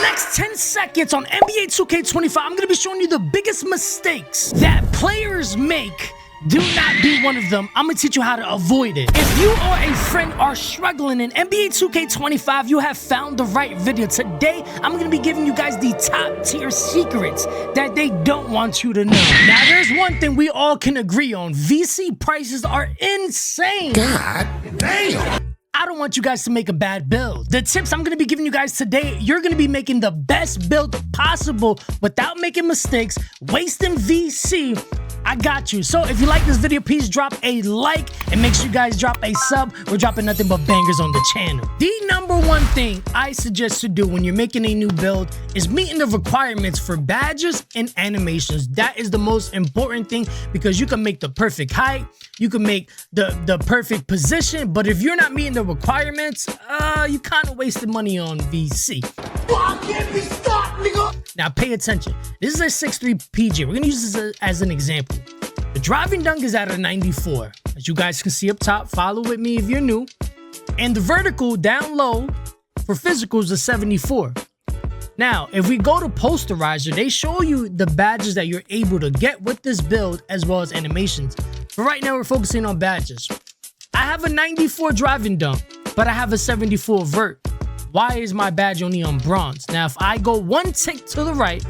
next 10 seconds on NBA 2K25, I'm going to be showing you the biggest mistakes that players make. Do not be one of them. I'm going to teach you how to avoid it. If you or a friend are struggling in NBA 2K25, you have found the right video. Today, I'm going to be giving you guys the top tier secrets that they don't want you to know. Now, there's one thing we all can agree on. VC prices are insane. God damn. I don't want you guys to make a bad build. The tips I'm going to be giving you guys today, you're going to be making the best build possible without making mistakes, wasting VC. I got you. So if you like this video, please drop a like and make sure you guys drop a sub. We're dropping nothing but bangers on the channel. The number one thing I suggest to do when you're making a new build is meeting the requirements for badges and animations. That is the most important thing because you can make the perfect height, you can make the perfect position, but if you're not meeting the requirements, you kind of wasted money on VC. Get me stopped, nigga. Now pay attention. This is a 6'3 PG. We're gonna use this as an example. The driving dunk is at a 94. As you guys can see up top, follow with me if you're new. And the vertical down low for physical is a 74. Now, if we go to posterizer, they show you the badges that you're able to get with this build as well as animations. But right now we're focusing on badges. I have a 94 driving dunk, but I have a 74 vert. Why is my badge only on bronze? Now, if I go one tick to the right,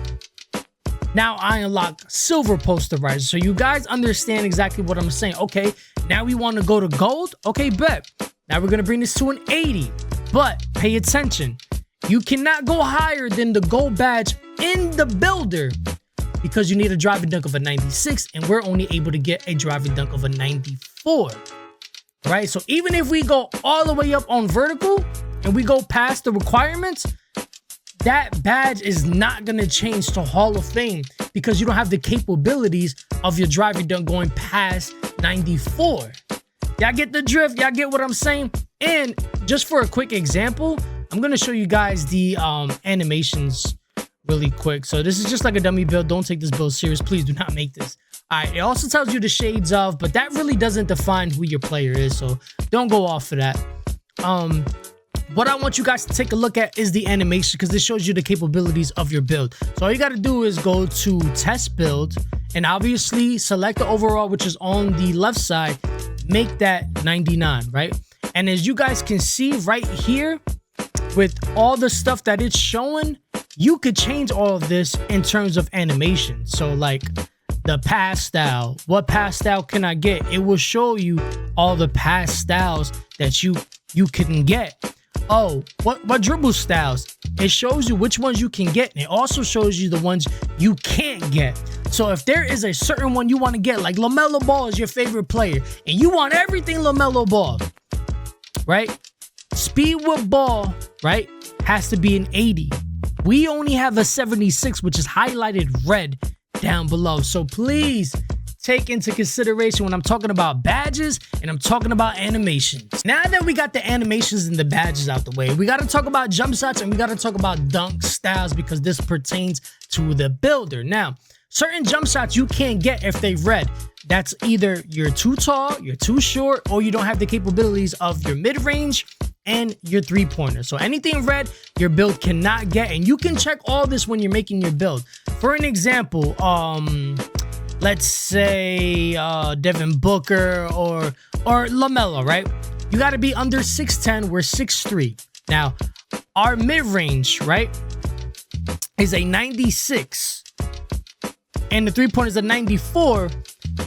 now I unlock silver posterizer. So you guys understand exactly what I'm saying. Okay, now we want to go to gold. Okay, bet. Now we're going to bring this to an 80. But pay attention. You cannot go higher than the gold badge in the builder because you need a driving dunk of a 96 and we're only able to get a driving dunk of a 94. Right? So even if we go all the way up on vertical and we go past the requirements, that badge is not going to change to Hall of Fame because you don't have the capabilities of your driving dunk going past 94. Y'all get the drift? Y'all get what I'm saying? And just for a quick example, I'm going to show you guys the animations really quick. So this is just like a dummy build. Don't take this build serious. Please do not make this. All right, it also tells you the shades of, but that really doesn't define who your player is. So don't go off of that. What I want you guys to take a look at is the animation because this shows you the capabilities of your build. So all you got to do is go to test build and obviously select the overall, which is on the left side, make that 99, right? And as you guys can see right here with all the stuff that it's showing, you could change all of this in terms of animation. So like the pass style, what pass style can I get? It will show you all the pass styles that you can get. Oh, what dribble styles? It shows you which ones you can get, and it also shows you the ones you can't get. So if there is a certain one you want to get, like LaMelo Ball is your favorite player, and you want everything LaMelo Ball, right? Speed with ball, right, has to be an 80. We only have a 76, which is highlighted red down below. So please take into consideration when I'm talking about badges and I'm talking about animations. Now that we got the animations and the badges out the way, we got to talk about jump shots and we got to talk about dunk styles because this pertains to the builder. Now, certain jump shots you can't get if they've red. That's either you're too tall, you're too short, or you don't have the capabilities of your mid-range and your three-pointer. So anything red, your build cannot get, and you can check all this when you're making your build. For an example, let's say Devin Booker or LaMelo, right? You got to be under 6'10", we're 6'3". Now, our mid-range, right, is a 96, and the three-pointer is a 94.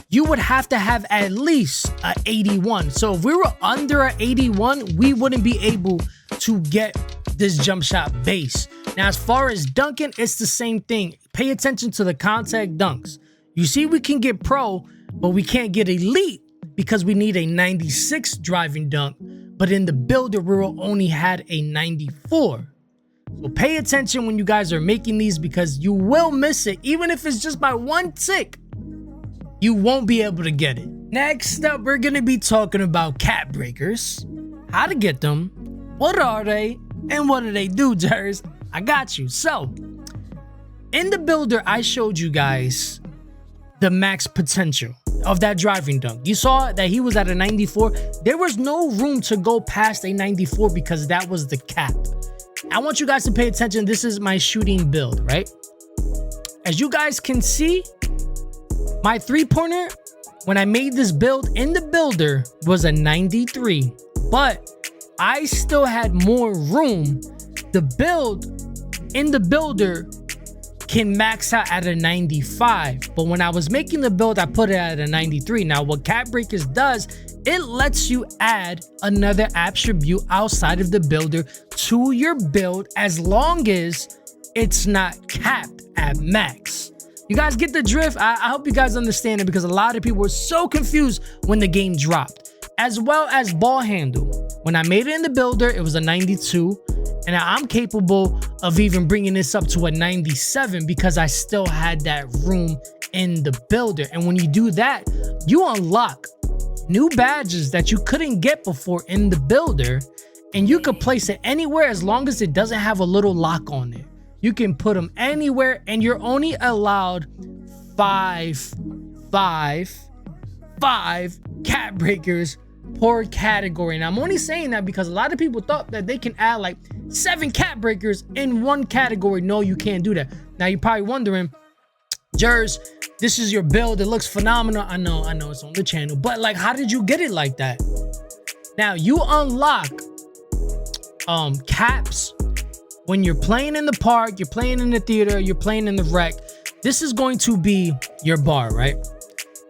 You would have to have at least a 81. So if we were under a 81, we wouldn't be able to get this jump shot base. Now, as far as dunking, it's the same thing. Pay attention to the contact dunks. You see, we can get pro, but we can't get elite because we need a 96 driving dunk. But in the builder, we only had a 94. So pay attention when you guys are making these because you will miss it. Even if it's just by one tick, you won't be able to get it. Next up, we're going to be talking about cap breakers, how to get them, what are they, and what do they do, Jers? I got you. So, in the builder, I showed you guys the max potential of that driving dunk. You saw that he was at a 94. There was no room to go past a 94 because that was the cap. I want you guys to pay attention. This is my shooting build, right? As you guys can see, my three-pointer, when I made this build in the builder, was a 93. But I still had more room. The build in the builder can max out at a 95. But when I was making the build, I put it at a 93. Now, what capbreakers does, it lets you add another attribute outside of the builder to your build as long as it's not capped at max. You guys get the drift? I hope you guys understand it, because a lot of people were so confused when the game dropped. As well as ball handle. When I made it in the builder, it was a 92. And I'm capable of even bringing this up to a 97 because I still had that room in the builder. And when you do that, you unlock new badges that you couldn't get before in the builder. And you could place it anywhere as long as it doesn't have a little lock on it. You can put them anywhere, and you're only allowed five cap breakers per category. And I'm only saying that because a lot of people thought that they can add like 7 cap breakers in one category. No, you can't do that. Now you're probably wondering, Jers, this is your build, it looks phenomenal. I know it's on the channel, but like, how did you get it like that? Now you unlock caps when you're playing in the park, you're playing in the theater, you're playing in the rec. This is going to be your bar, right?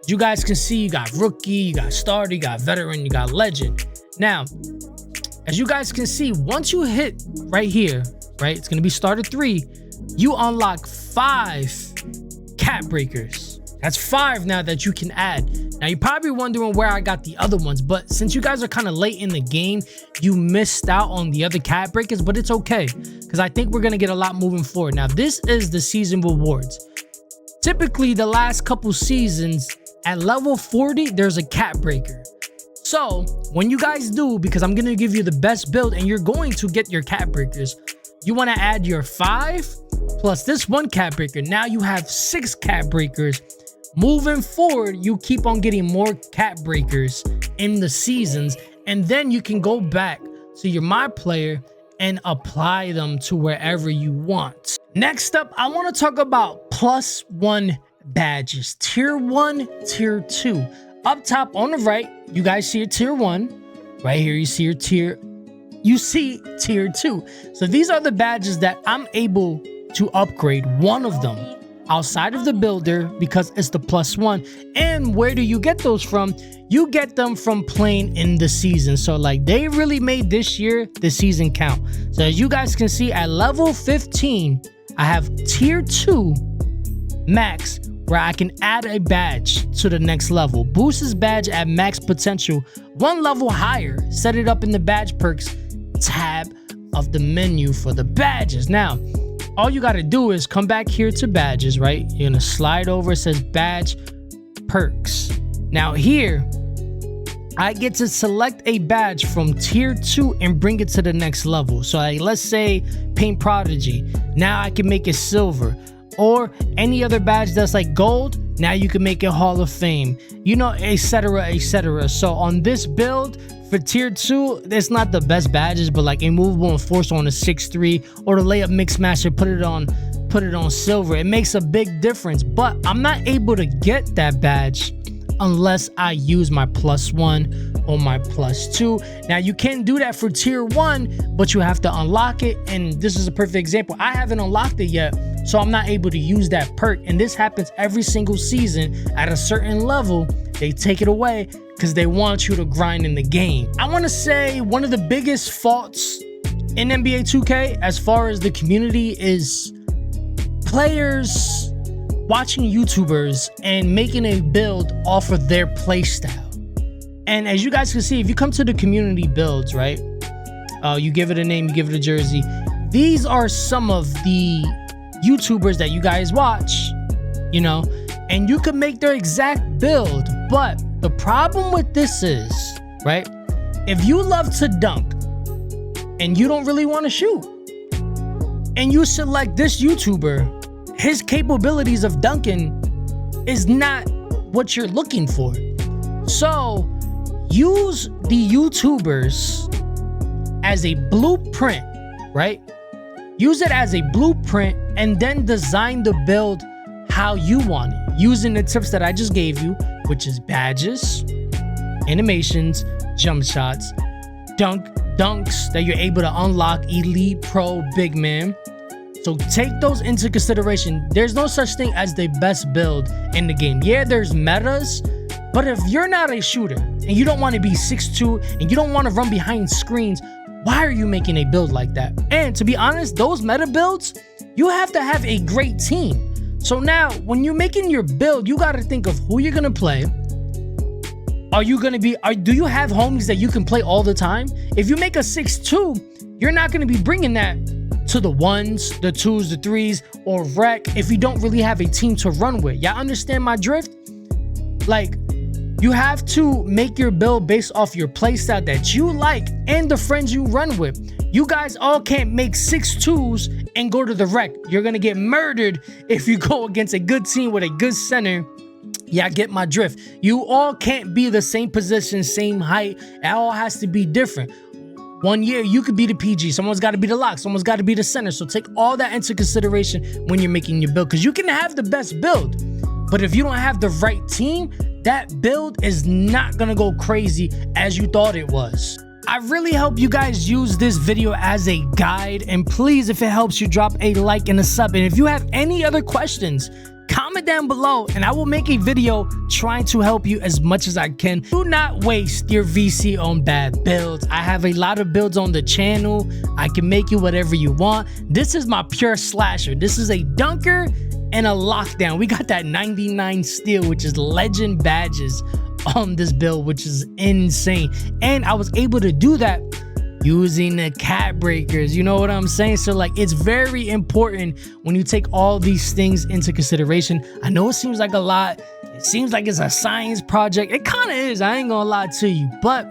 You guys can see you got rookie, you got starter, you got veteran, you got legend. Now, as you guys can see, once you hit right here, right, it's gonna be starter 3, you unlock 5 cap breakers. That's 5 now that you can add. Now you're probably wondering where I got the other ones, but since you guys are kind of late in the game, you missed out on the other cap breakers, but it's okay, because I think we're gonna get a lot moving forward. Now this is the season rewards. Typically the last couple seasons, at level 40, there's a cap breaker. So when you guys do, because I'm going to give you the best build and you're going to get your cap breakers, you want to add your 5 plus this 1 cap breaker. Now you have 6 cap breakers. Moving forward, you keep on getting more cap breakers in the seasons, and then you can go back to your My Player and apply them to wherever you want. Next up, I want to talk about +1 badges, tier 1, tier 2. Up top on the right, you guys see your tier 1. Right here, you see your tier 2. So these are the badges that I'm able to upgrade one of them outside of the builder because it's the +1. And where do you get those from? You get them from playing in the season. So like, they really made this year the season count. So as you guys can see, at level 15, I have tier 2 max, where I can add a badge to the next level. Boost this badge at max potential 1 level higher. Set it up in the badge perks tab of the menu for the badges. Now, all you gotta do is come back here to badges, right? You're gonna slide over, it says badge perks. Now here, I get to select a badge from tier 2 and bring it to the next level. So like, let's say Paint Prodigy. Now I can make it silver. Or any other badge that's like gold, now you can make it Hall of Fame, you know, etc, etc. So on this build for tier 2, it's not the best badges, but like immovable enforcer on a 6-3, or the layup mix master, put it on silver. It makes a big difference, but I'm not able to get that badge unless I use my +1 or my +2. Now you can do that for tier 1, but you have to unlock it, and this is a perfect example. I haven't unlocked it yet, so I'm not able to use that perk, and this happens every single season. At a certain level, they take it away because they want you to grind in the game. I want to say one of the biggest faults in NBA 2K as far as the community is players watching YouTubers and making a build off of their playstyle. And as you guys can see, if you come to the community builds, right, you give it a name, you give it a jersey. These are some of the YouTubers that you guys watch, you know, and you can make their exact build. But the problem with this is, right, if you love to dunk and you don't really want to shoot, and you select this YouTuber, his capabilities of dunking is not what you're looking for. So use the YouTubers as a blueprint, right? use it as a blueprint, and then design the build how you want it, using the tips that I just gave you, which is badges, animations, jump shots, dunks that you're able to unlock, elite, pro, big man. So take those into consideration. There's no such thing as the best build in the game. Yeah, there's metas, but if you're not a shooter and you don't want to be 6'2" and you don't want to run behind screens, why are you making a build like that? And to be honest, those meta builds, you have to have a great team. So now when you're making your build, you got to think of who you're going to play. Do you have homies that you can play all the time? If you make a 6'2", you're not going to be bringing that to the 1s, the 2s, the 3s, or rec if you don't really have a team to run with. Y'all understand my drift? Like, you have to make your build based off your playstyle that you like and the friends you run with. You guys all can't make 6'2s and go to the rec. You're going to get murdered if you go against a good team with a good center. Yeah, get my drift. You all can't be the same position, same height. It all has to be different. One year, you could be the PG. Someone's got to be the lock. Someone's got to be the center. So take all that into consideration when you're making your build. Because you can have the best build, but if you don't have the right team, that build is not going to go crazy as you thought it was. I really hope you guys use this video as a guide. And please, if it helps you, drop a like and a sub. And if you have any other questions, comment down below and I will make a video trying to help you as much as I can. Do not waste your VC on bad builds. I have a lot of builds on the channel. I can make you whatever you want. This is my pure slasher. This is a dunker and a lockdown. We got that 99 steel, which is legend badges on this build, which is insane. And I was able to do that using the cap breakers. You know what I'm saying? So like, it's very important when you take all these things into consideration. I know it seems like a lot. It seems like it's a science project. It kind of is. I ain't gonna lie to you, but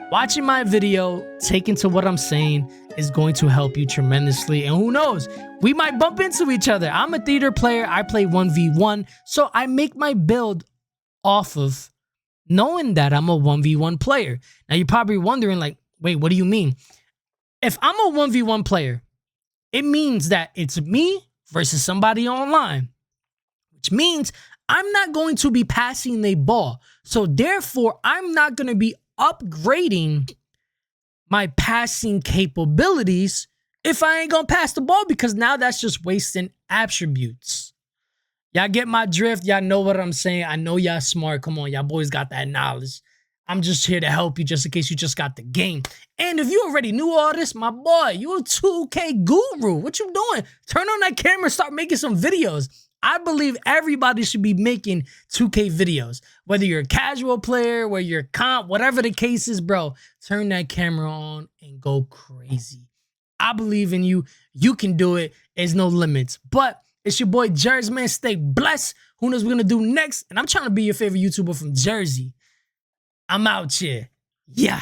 watching my video, taking to what I'm saying, is going to help you tremendously. And who knows, we might bump into each other. I'm a theater player. I play 1v1. So I make my build off of knowing that I'm a 1v1 player. Now you're probably wondering like, wait, what do you mean? If I'm a 1v1 player, it means that it's me versus somebody online, which means I'm not going to be passing the ball. So therefore, I'm not going to be upgrading my passing capabilities if I ain't going to pass the ball, because now that's just wasting attributes. Y'all get my drift. Y'all know what I'm saying. I know y'all smart. Come on, y'all boys got that knowledge. I'm just here to help you just in case you just got the game. And if you already knew all this, my boy, you a 2K guru. What you doing? Turn on that camera and start making some videos. I believe everybody should be making 2K videos. Whether you're a casual player, whether you're comp, whatever the case is, bro, turn that camera on and go crazy. I believe in you. You can do it. There's no limits. But it's your boy Jersey, man. Stay blessed. Who knows what we're going to do next? And I'm trying to be your favorite YouTuber from Jersey. I'm out here. Yeah.